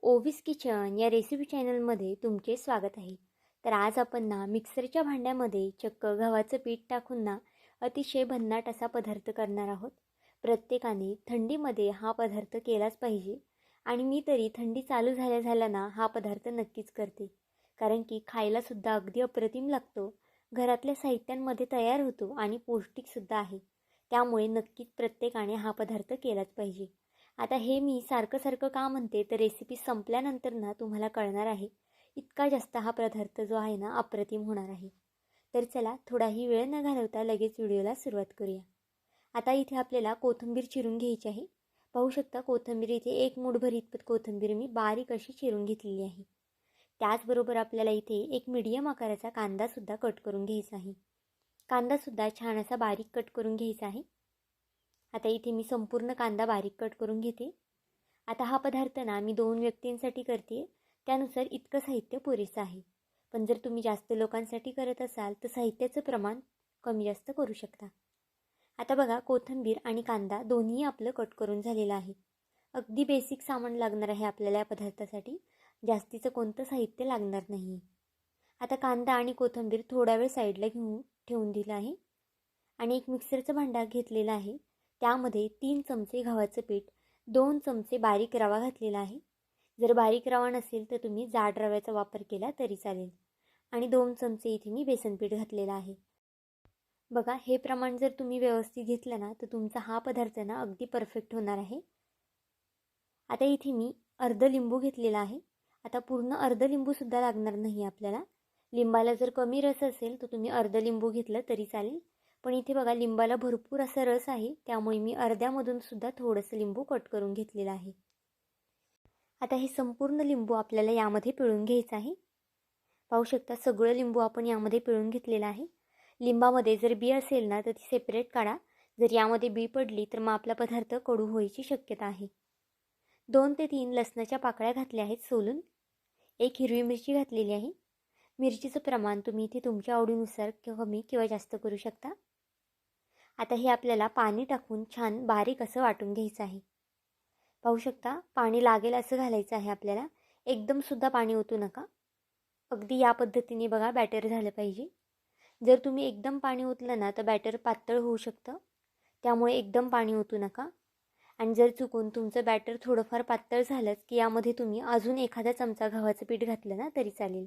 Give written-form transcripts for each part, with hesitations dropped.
ओवीस kitchen या recipe चॅनलमध्ये तुमचे स्वागत आहे। तर आज आपण मिक्सरच्या भांड्यामध्ये चक्क गव्हाचं पीठ टाकून अतिशय भन्नाट असा पदार्थ करणार आहोत। प्रत्येकाने थंडीमध्ये हा पदार्थ केलाच पाहिजे आणि मी तरी थंडी चालू झाल्या हा पदार्थ नक्कीच करते, कारण की खायला सुद्धा अगदी अप्रतिम लागतो, घरातल्या साहित्यांमध्ये तयार होतो आणि पौष्टिक सुद्धा आहे। त्यामुळे नक्कीच प्रत्येकाने हा पदार्थ केलाच पाहिजे। आता हे मी सारखं का म्हणते, तर रेसिपी संपल्यानंतर तुम्हाला कळणार आहे इतका जास्त हा पदार्थ जो आहे अप्रतिम होणार आहे। तर चला थोडाही वेळ न घालवता लगेच व्हिडिओला सुरुवात करूया। आता इथे आपल्याला कोथिंबीर चिरून घ्यायची आहे। पाहू शकता कोथिंबीर इथे एक मूठभर इतपत कोथिंबीर मी बारीक अशी चिरून घेतलेली आहे। त्याचबरोबर आपल्याला इथे एक मीडियम आकाराचा कांदा सुद्धा कट करून घ्यायचा आहे। कांदा सुद्धा छान असा बारीक कट करून घ्यायचा आहे। आता इथे मी संपूर्ण कांदा बारीक कट करून घेते। आता हा पदार्थ मी 2 व्यक्तींसाठी करते, त्यानुसार इतकं साहित्य पुरेसं आहे। पण जर तुम्ही जास्त लोकांसाठी करत असाल तर साहित्याचं प्रमाण कमी जास्त करू शकता। आता बघा कोथिंबीर आणि कांदा दोन्ही आपलं कट करून झालेलं आहे। अगदी बेसिक सामान लागणार आहे आपल्याला या पदार्थासाठी, जास्तीचं कोणतं साहित्य लागणार नाही। आता कांदा आणि कोथिंबीर थोडा वेळ साईडला ठेवून दिलं आहे आणि एक मिक्सरचं भांडं घेतलेलं आहे। त्यामध्ये 3 चमचे गव्हाचं पीठ, 2 चमचे बारीक रवा घातलेला आहे। जर बारीक रवा नसेल तर तुम्ही जाड रव्याचा वापर केला तरी चालेल। आणि 2 चमचे इथे मी बेसन पीठ घातलेलं आहे। बघा हे प्रमाण जर तुम्ही व्यवस्थित घेतलं तर तुमचा हा पदार्थ अगदी परफेक्ट होणार आहे। आता इथे मी अर्ध लिंबू घेतलेला आहे। आता पूर्ण अर्ध लिंबू सुद्धा लागणार नाही आपल्याला। लिंबाला जर कमी रस असेल तर तुम्ही अर्ध लिंबू घेतलं तरी चालेल, पण इथे बघा लिंबाला भरपूर असा रस आहे, त्यामुळे मी अर्ध्यामधून सुद्धा थोडंसं लिंबू कट करून घेतलेलं आहे। आता हे संपूर्ण लिंबू आपल्याला यामध्ये पिळून घ्यायचं आहे। पाहू शकता सगळं लिंबू आपण यामध्ये पिळून घेतलेलं आहे। लिंबामध्ये जर बी असेल तर ती सेपरेट काढा। जर यामध्ये बी पडली तर मग आपला पदार्थ कडू व्हायची शक्यता आहे। 2 ते 3 लसणाच्या पाकळ्या घातल्या आहेत सोलून। एक हिरवी मिरची घातलेली आहे। मिरचीचं प्रमाण तुम्ही इथे तुमच्या आवडीनुसार कमी किंवा जास्त करू शकता। आता हे आपल्याला पाणी टाकून छान बारीक असं वाटून घ्यायचं आहे। पाहू शकता पाणी लागेल असं घालायचं आहे आपल्याला, एकदम सुद्धा पाणी ओतू नका। अगदी या पद्धतीने बघा बॅटर झालं पाहिजे। जर तुम्ही एकदम पाणी ओतलं तर बॅटर पातळ होऊ शकतं, त्यामुळे एकदम पाणी ओतू नका। आणि जर चुकून तुमचं बॅटर थोडंफार पातळ झालंच की यामध्ये तुम्ही अजून एखादा चमचा गव्हाचं पीठ घातलं तरी चालेल।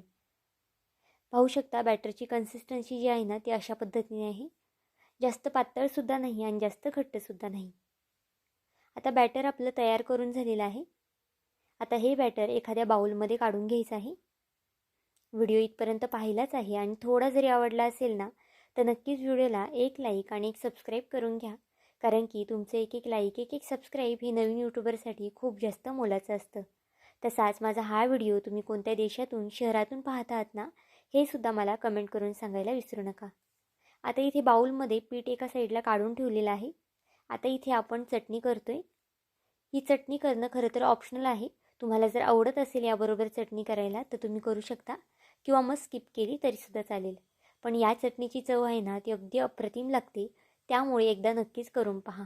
पाहू शकता बॅटरची कन्सिस्टन्सी जी आहे ती अशा पद्धतीने आहे, जास्त पातळ सुद्धा नाही आणि जास्त घट्ट सुद्धा नाही। आता बॅटर आपलं तयार करून झालेलं आहे। आता हे बॅटर एखाद्या बाउलमध्ये काढून घ्यायचं आहे। व्हिडिओ इथपर्यंत पाहिलाच आहे आणि थोडा जरी आवडला असेल तर नक्कीच व्हिडिओला एक लाईक आणि एक सबस्क्राईब करून घ्या, कारण की तुमचं एक लाईक एक सबस्क्राईब हे नवीन यूट्यूबरसाठी खूप जास्त मोलाचं असतं। तसाच माझा हा व्हिडिओ तुम्ही कोणत्या देशातून शहरातून पाहत आहात हे सुद्धा मला कमेंट करून सांगायला विसरू नका। आता इथे बाउलमध्ये पीठ एका साईडला काढून ठेवलेलं आहे। आता इथे आपण चटणी करतोय। ही चटणी करणं खरं तर ऑप्शनल आहे, तुम्हाला जर आवडत असेल याबरोबर चटणी करायला तर तुम्ही करू शकता, किंवा मग स्किप केली तरीसुद्धा चालेल। पण या चटणीची चव आहे ती अगदी अप्रतिम लागते, त्यामुळे एकदा नक्कीच करून पहा।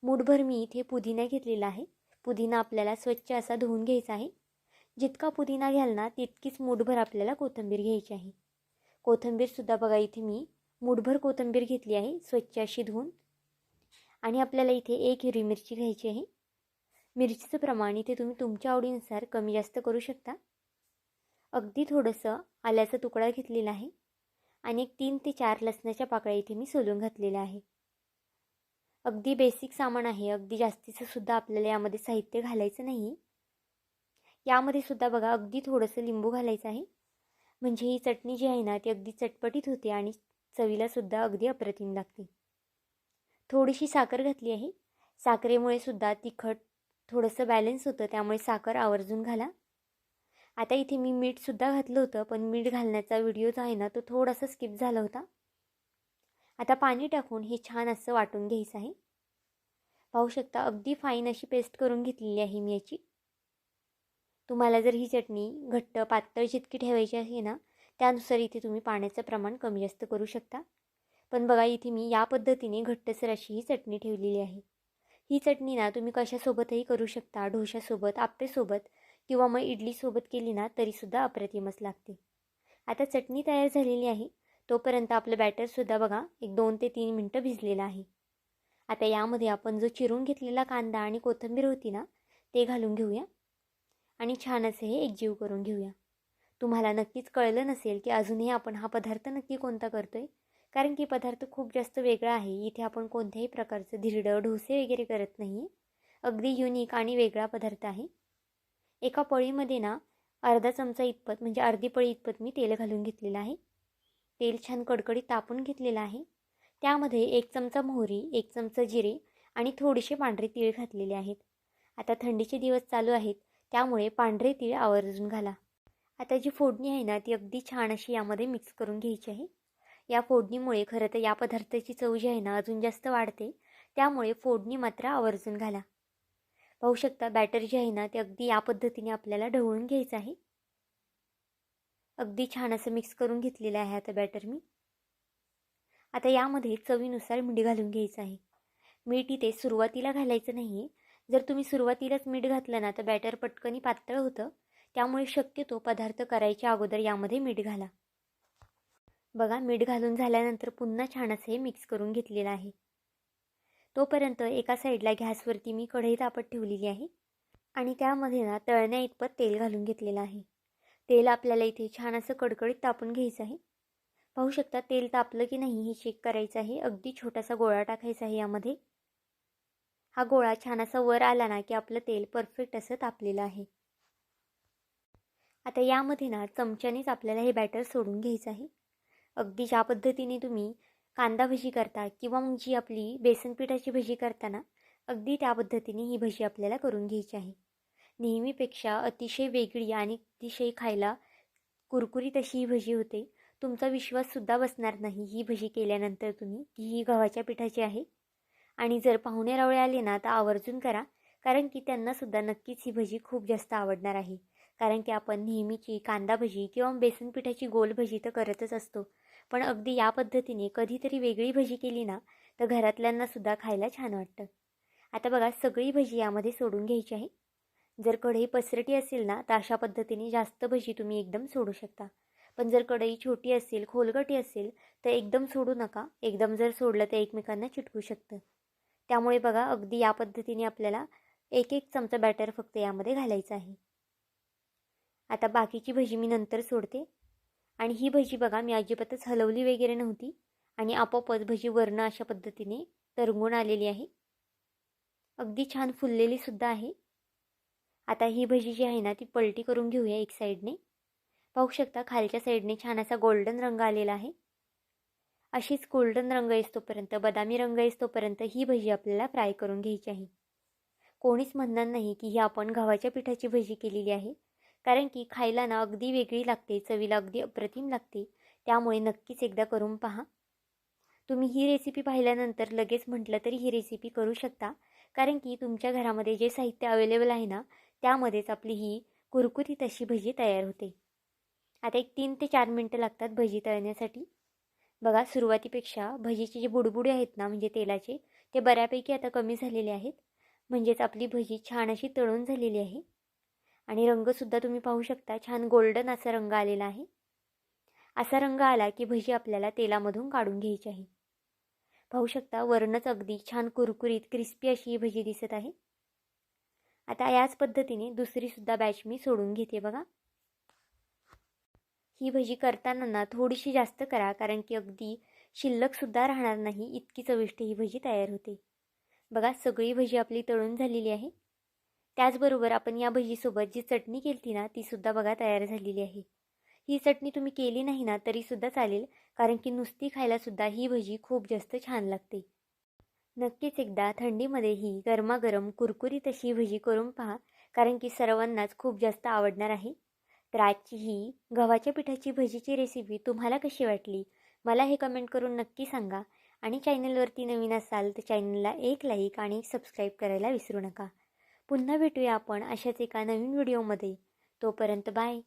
मूठभर मी इथे पुदिना घेतलेला आहे। पुदिना आपल्याला स्वच्छ असा धुवून घ्यायचा आहे। जितका पुदिना घ्याल तितकीच मूठभर आपल्याला कोथिंबीर घ्यायची आहे। कोथिंबीर सुद्धा बघा इथे मी मूठभर कोथिंबीर घेतली आहे स्वच्छ अशी धुवून। आणि आपल्याला इथे एक हिरवी मिरची घ्यायची आहे। मिरचीचं प्रमाण इथे तुम्ही तुमच्या आवडीनुसार कमी जास्त करू शकता। अगदी थोडंसं आल्याचा तुकडा घेतलेला आहे आणि एक 3 ते 4 लसणाच्या पाकळ्या इथे मी सोलून घातलेल्या आहे। अगदी बेसिक सामान आहे, अगदी जास्तीचं सुद्धा आपल्याला यामध्ये साहित्य घालायचं नाही। यामध्ये सुद्धा बघा अगदी थोडंसं लिंबू घालायचं आहे, म्हणजे ही चटणी जी आहे ती अगदी चटपटीत होते आणि चवीला सुद्धा अगदी अप्रतिम लागते। थोडीशी साखर घातली आहे। साखरेमुळे सुद्धा तिखट थोडंसं बॅलन्स होतं, त्यामुळे साखर आवर्जून घाला। आता इथे मी मीठ सुद्धा घातलं होतं, पण मीठ घालण्याचा व्हिडिओ जो आहे तो थोडासा स्किप झाला होता। आता पाणी टाकून हे छान असं वाटून घ्यायचं आहे। पाहू शकता अगदी फाईन अशी पेस्ट करून घेतलेली आहे मी याची। तुम्हाला जर ही चटणी घट्ट पातळ जितकी ठेवायची आहे त्यानुसार इथे तुम्ही पाण्याचं प्रमाण कमी जास्त करू शकता। पण बघा इथे मी या पद्धतीने घट्टसर अशी ही चटणी ठेवलेली आहे। ही चटणी तुम्ही कशासोबतही करू शकता, डोशासोबत, आप्पेसोबत किंवा मग इडलीसोबत केली ना तरीसुद्धा अप्रतिमच लागते. आता चटणी तयार झालेली आहे. तोपर्यंत आपलं बॅटरसुद्धा बघा एक 2 ते 3 मिनटं भिजलेलं आहे. आता यामध्ये आपण जो चिरून घेतलेला कांदा आणि कोथिंबीर होती ना ते घालून घेऊया आणि छान असे हे एकजीव करून घेऊया. तुम्हाला नक्कीच कळलं नसेल की अजूनही आपण हा पदार्थ नक्की कोणता करतोय, कारण की पदार्थ खूप जास्त वेगळा आहे. इथे आपण कोणत्याही प्रकारचं धिरडं डोसे वगैरे करत नाही. अगदी युनिक आणि वेगळा पदार्थ आहे. एका पळीमध्ये ना अर्धा चमचा इतपत म्हणजे अर्धी पळी इतपत मी तेल घालून घेतलेलं आहे. तेल छान कडकडीत तापून घेतलेलं आहे. त्यामध्ये 1 चमचा मोहरी, 1 चमचा जिरे आणि थोडेसे पांढरे तीळ घातलेले आहेत. आता थंडीचे दिवस चालू आहेत, त्यामुळे पांढरे तीळ आवर्जून घाला. आता जी फोडणी आहे ना ती अगदी छान अशी यामध्ये मिक्स करून घ्यायची आहे. या फोडणीमुळे खरं तर या पदार्थाची चव जी आहे ना अजून जास्त वाढते, त्यामुळे फोडणी मात्र आवर्जून घाला. पाहू शकता बॅटर जे आहे ना ते अगदी या पद्धतीने आपल्याला ढवळून घ्यायचं आहे. अगदी छान असं मिक्स करून घेतलेलं आहे आता बॅटर मी. आता यामध्ये चवीनुसार मीठ घालून घ्यायचं आहे. मीठ इथे सुरुवातीला घालायचं नाही आहे. जर तुम्ही सुरुवातीलाच मीठ घातलं ना तर बॅटर पटकनी पातळ होतं. त्यामुळे शक्यतो पदार्थ करायच्या अगोदर यामध्ये मीठ घाला. बघा मीठ घालून झाल्यानंतर पुन्हा छान असे हे मिक्स करून घेतलेलं आहे. तोपर्यंत एका साईडला गॅसवरती मी कढई तापत ठेवलेली आहे आणि त्यामध्ये ना तळण्या इतपत तेल घालून घेतलेलं आहे. तेल आपल्याला इथे छान असं कडकडीत तापून घ्यायचं आहे. पाहू शकता तेल तापलं की नाही हे चेक करायचं आहे. अगदी छोटासा गोळा टाकायचा आहे यामध्ये. हा गोळा छान असा वर आला ना की आपलं तेल परफेक्ट असं तापलेलं आहे. आता यामध्ये ना चमच्यानेच आपल्याला हे बॅटर सोडून घ्यायचं आहे. अगदी ज्या पद्धतीने तुम्ही कांदा भजी करता किंवा मग जी आपली बेसन पिठाची भजी करताना अगदी त्या पद्धतीने ही भजी आपल्याला करून घ्यायची आहे. नेहमीपेक्षा अतिशय वेगळी आणि अतिशय खायला कुरकुरीत अशी ही भजी होते. तुमचा विश्वाससुद्धा बसणार नाही ही भजी केल्यानंतर तुम्ही की ही गव्हाच्या पिठाची आहे. आणि जर पाहुणे रावळे आले ना तर आवर्जून करा, कारण की त्यांनासुद्धा नक्कीच ही भजी खूप जास्त आवडणार आहे. कारण की आपण नेहमीची कांदा भजी किंवा बेसन पिठाची गोल भजी तर करतच असतो, पण अगदी या पद्धतीने कधीतरी वेगळी भजी केली ना तर घरातल्यांनासुद्धा खायला छान वाटतं. आता बघा सगळी भजी यामध्ये सोडून घ्यायची आहे. जर कढई पसरटी असेल ना तर अशा पद्धतीने जास्त भजी तुम्ही एकदम सोडू शकता. पण जर कढई छोटी असेल, खोलगटी असेल तर एकदम सोडू नका. एकदम जर सोडलं तर एकमेकांना चिटकू शकतं. त्यामुळे बघा अगदी या पद्धतीने आपल्याला 1-1 चमचा बॅटर फक्त यामध्ये घालायचं आहे. आता बाकीची भजी मी नंतर सोडते. आणि ही भजी बघा मी अजिबातच हलवली वगैरे नव्हती आणि आपोआपच भजी वरनं अशा पद्धतीने तरंगून आलेली आहे. अगदी छान फुललेली सुद्धा आहे. आता ही भजी जी आहे ना ती पलटी करून घेऊया एक साईडने. पाहू शकता खालच्या साईडने छान असा गोल्डन रंग आलेला आहे. अशीच गोल्डन रंग येईस्तोपर्यंत, बदामी रंग येईस्तोपर्यंत ही भजी आपल्याला फ्राय करून घ्यायची आहे. कोणीच म्हणणार नाही की ही आपण गव्हाच्या पिठाची भजी केलेली आहे, कारण की खायला ना अगदी वेगळी लागते, चवीला अगदी अप्रतिम लागते. त्यामुळे नक्कीच एकदा करून पहा. तुम्ही ही रेसिपी पाहिल्यानंतर लगेच म्हटलं तरी ही रेसिपी करू शकता, कारण की तुमच्या घरामध्ये जे साहित्य अवेलेबल आहे ना त्यामध्येच आपली ही कुरकुरीत अशी भजी तयार होते. आता एक 3 ते 4 मिनटं लागतात भजी तळण्यासाठी. बघा सुरुवातीपेक्षा भजीचे जे बुडबुडे आहेत ना म्हणजे तेलाचे, ते बऱ्यापैकी आता कमी झालेले आहेत. म्हणजेच आपली भजी छान अशी तळून झालेली आहे. आणि रंगसुद्धा तुम्ही पाहू शकता छान गोल्डन असा रंग आलेला आहे. असा रंग आला की भजी आपल्याला तेलामधून काढून घ्यायची आहे. पाहू शकता वरणच अगदी छान कुरकुरीत क्रिस्पी अशी ही भजी दिसत आहे. आता याच पद्धतीने दुसरीसुद्धा बॅच मी सोडून घेते बघा. ही भजी करताना ना थोडीशी जास्त करा, कारण की अगदी शिल्लकसुद्धा राहणार नाही इतकी चविष्ट ही भजी तयार होते. बघा सगळी भजी आपली तळून झालेली आहे. त्याचबरोबर आपण या भजीसोबत जी चटणी केली ना तीसुद्धा बघा तयार झालेली आहे. ही चटणी तुम्ही केली नाही ना तरीसुद्धा चालेल, कारण की नुसती खायलासुद्धा ही भजी खूप जास्त छान लागते. नक्कीच एकदा थंडीमध्ये ही गरमागरम कुरकुरीत अशी भजी करून पहा, कारण की सर्वांनाच खूप जास्त आवडणार आहे. तर आजची ही गव्हाच्या पिठाची भजीची रेसिपी तुम्हाला कशी वाटली मला हे कमेंट करून नक्की सांगा. आणि चॅनलवरती नवीन असाल तर चॅनलला एक लाईक आणि सबस्क्राईब करायला विसरू नका. पुन्हा भेटूया आपण अशाच एका नवीन व्हिडिओमध्ये. तोपर्यंत बाय.